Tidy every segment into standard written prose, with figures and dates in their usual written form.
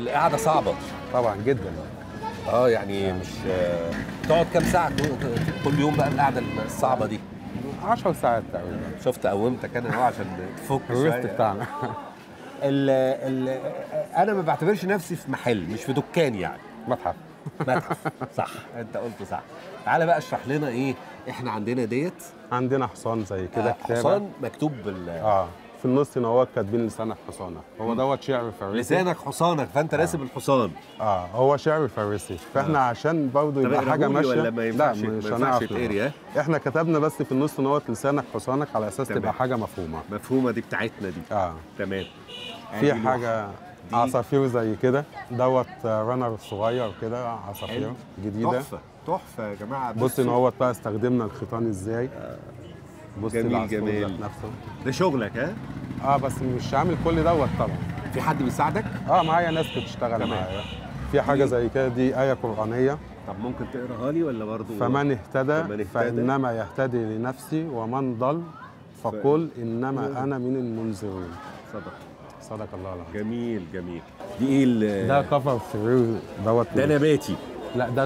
القعده صعبه طبعا جدا. يعني مش تقعد كام ساعه كل يوم بقى القعده الصعبه دي؟ 10 ساعات تقريبا. شفت قومتك انا اهو عشان تفك الريست شويه. بتاعنا. انا ما بعتبرش نفسي في محل، مش في دكان يعني. متحف. متحف، صح، انت قلت صح. تعالى بقى اشرح لنا ايه احنا عندنا ديت. عندنا حصان زي كده كتابه. حصان مكتوب في النص هنا كاتبين لسانك حصانك. هو دوت شعر فارسي. لسانك حصانك، فانت راسم الحصان. هو شعر فارسي، فاحنا عشان برضه يبقى حاجه ماشيه. ولا ما ينفعش؟ لا مش هنعرف تقري. احنا كتبنا بس في النص لسانك حصانك على اساس تبقى حاجه مفهومه. دي بتاعتنا دي. تمام. في حاجه عصافير زي كده، دوت رانر صغير كده، عصافير جديده. تحفه يا جماعه. بص ان هو بقى استخدمنا الخيطان ازاي. بص جميل نفسه. ده شغلك بس مش عامل كل دوت طبعا. في حد بيساعدك؟ معايا ناس بتشتغل معايا. في حاجه زي كده، دي آية قرآنية. طب ممكن تقراها لي ولا برضه؟ فمن اهتدى فإنما يهتدي لنفسه، ومن ضل فقل إنما أنا من المنذرين. صدق الله العظيم. جميل. دي ايه ده كفر سرير دوت. ده نباتي؟ لا ده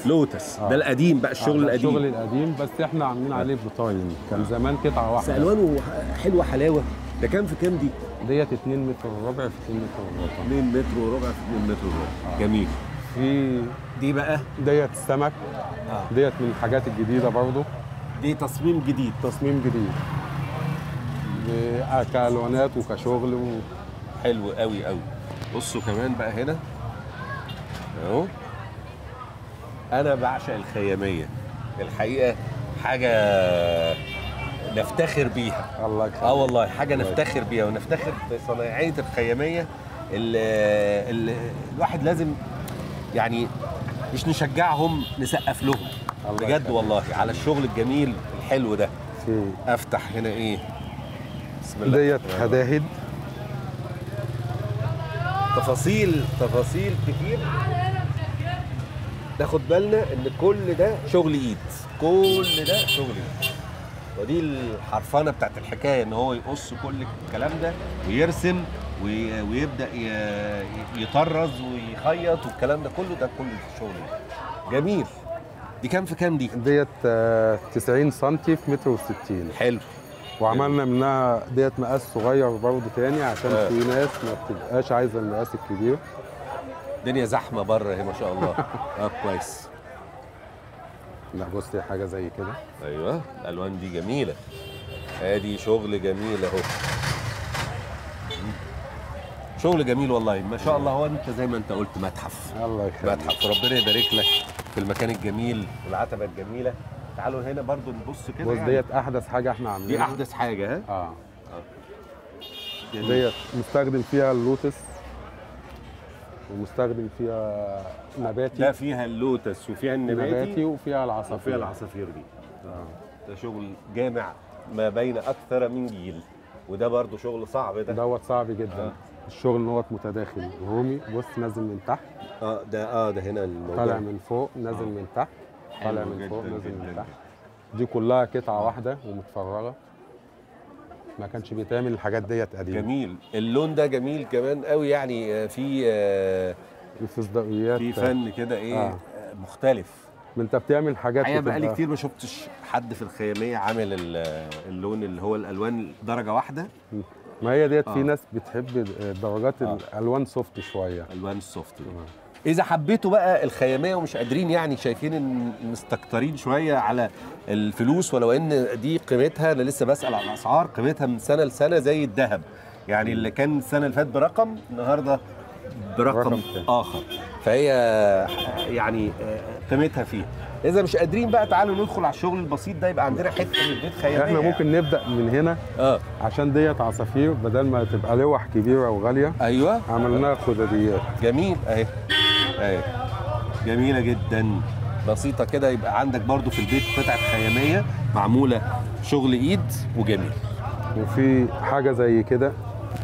لوتس. ده القديم بقى، الشغل القديم. الشغل القديم، بس احنا عاملين عليه بطاين. كان زمان قطعه واحده. بس الوانه حلوه حلاوه. ده كام في كام دي؟ ديت 2 متر وربع في 2 متر وربع. 2 متر وربع في 2 متر وربع. جميل. في دي بقى ديت السمك. ديت من الحاجات الجديده برضو. دي تصميم جديد. كالوانات وكشغل حلو قوي. بصوا كمان بقى هنا اهو. انا بعشق الخياميه الحقيقه، حاجه نفتخر بيها. الله يخليك. والله حاجه نفتخر بيها، ونفتخر بصناعيه الخياميه. الواحد لازم يعني مش نشجعهم، نسقف لهم بجد والله على الشغل الجميل الحلو ده. افتح هنا ايه؟ بسم الله. ديت هداهد. تفاصيل كتير. ناخد بالنا ان كل ده شغل ايد. ودي الحرفانه بتاعت الحكايه، ان هو يقص كل الكلام ده ويرسم ويبدا يطرز ويخيط والكلام ده كله شغل. جميل. دي كام في كام دي؟ ديت 90 سم في متر و60. حلو. وعملنا منها ديت مقاس صغير برضه تاني، عشان في ناس ما بتبقاش عايزه المقاس الكبير. الدنيا زحمه بره اهي ما شاء الله. كويس. لا بص حاجه زي كده. ايوه الالوان دي جميله. ادي شغل جميل اهو. شغل جميل والله ما شاء الله. هو انت زي ما انت قلت متحف. الله يخليك. متحف. ربنا يبارك لك في المكان الجميل والعتبه الجميله. تعالوا هنا برضو نبص كده. بص ديت احدث حاجه احنا عاملينها. دي احدث حاجه. ديت مستخدم فيها اللوتس، ومستخدم فيها نباتي. لا فيها اللوتس وفيها النباتي وفيها العصافير. دي. ده شغل جامع ما بين اكثر من جيل، وده برضو شغل صعب. دوت صعب جدا. الشغل نوت متداخل رومي. بص نازل من تحت. ده هنا الموضوع طالع من فوق نازل من تحت. طالع من فوق نازل من تحت. دي كلها قطعه واحده ومتفرغه. ما كانش بيتعمل الحاجات ديت قديم. جميل. اللون ده جميل كمان قوي يعني. في اصداريات، في فن كده ايه مختلف. ما انت بتعمل حاجات. الحقيقه بقالي كتير ما شفتش حد في الخياميه عامل اللون اللي هو الالوان درجه واحده. ما هي ديت في ناس بتحب درجات الالوان سوفت شويه. الوان السوفت. اذا حبيتوا بقى الخياميه ومش قادرين يعني شايفين ان مستكترين شويه على الفلوس، ولو ان دي قيمتها، انا لسه بسال على الاسعار، قيمتها من سنه لسنه زي الذهب يعني. اللي كان السنه اللي فاتت برقم النهارده برقم اخر. فهي يعني قيمتها فيها. اذا مش قادرين بقى تعالوا ندخل على الشغل البسيط ده، يبقى عندنا حته من البيت خياميه. احنا ممكن نبدا من هنا. عشان ديت عصافير، بدل ما تبقى لوح كبيره وغاليه. ايوه عملناها خداديات. جميل اهي. جميله جدا، بسيطه كده. يبقى عندك برضو في البيت قطعه خياميه معموله شغل ايد وجميل. وفي حاجه زي كده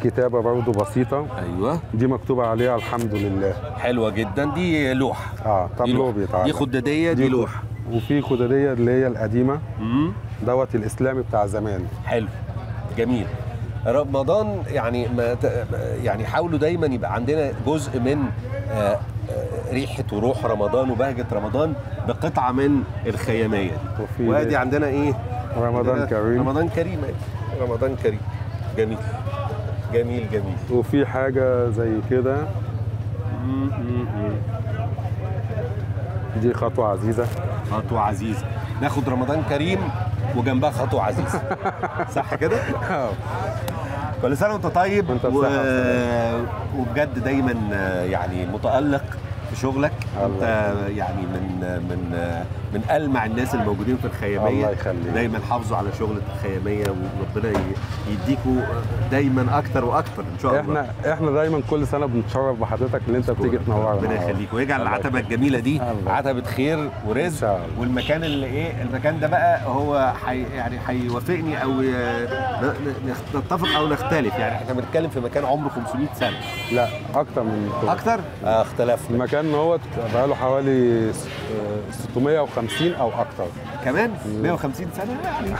كتابه برضو بسيطه. ايوه دي مكتوب عليها الحمد لله. حلوه جدا. دي لوح. طابلو بيتعمل. دي خداديه. دي لوح. وفي خداديه اللي هي القديمه. دوت الاسلامي بتاع زمان. حلو جميل. رمضان يعني يعني حاولوا دايما يبقى عندنا جزء من ريحه وروح رمضان وبهجه رمضان بقطعه من الخياميه دي. وادي عندنا ايه؟ رمضان كريم. رمضان كريم، رمضان كريم. جميل جميل جميل. وفي حاجه زي كده، دي خطوه عزيزه. خطوه عزيزه، ناخد رمضان كريم وجنبها خطوه عزيزه. صح كده؟ كل سنه وانت طيب. وبجد دايما يعني متالق في شغلك. انت يعني من ألمع الناس الموجودين في الخياميه. الله يخليك. دايما حافظوا على شغل الخياميه، وربنا يديكوا دايما اكتر واكتر ان شاء الله. احنا دايما كل سنه بنتشرف بحضرتك ان انت بتيجي تنورنا. ربنا يخليك ويجعل العتبه الجميله دي عتبه خير ورزق. والمكان اللي ايه، المكان ده بقى هو يعني هيوافقني او نتفق او نختلف. يعني احنا بنتكلم في مكان عمره 500 سنه. لا اكتر من كده. اكتر؟ اختلفنا. المكان هو بقى له حوالي 650 او اكتر كمان. 150 سنه يعني.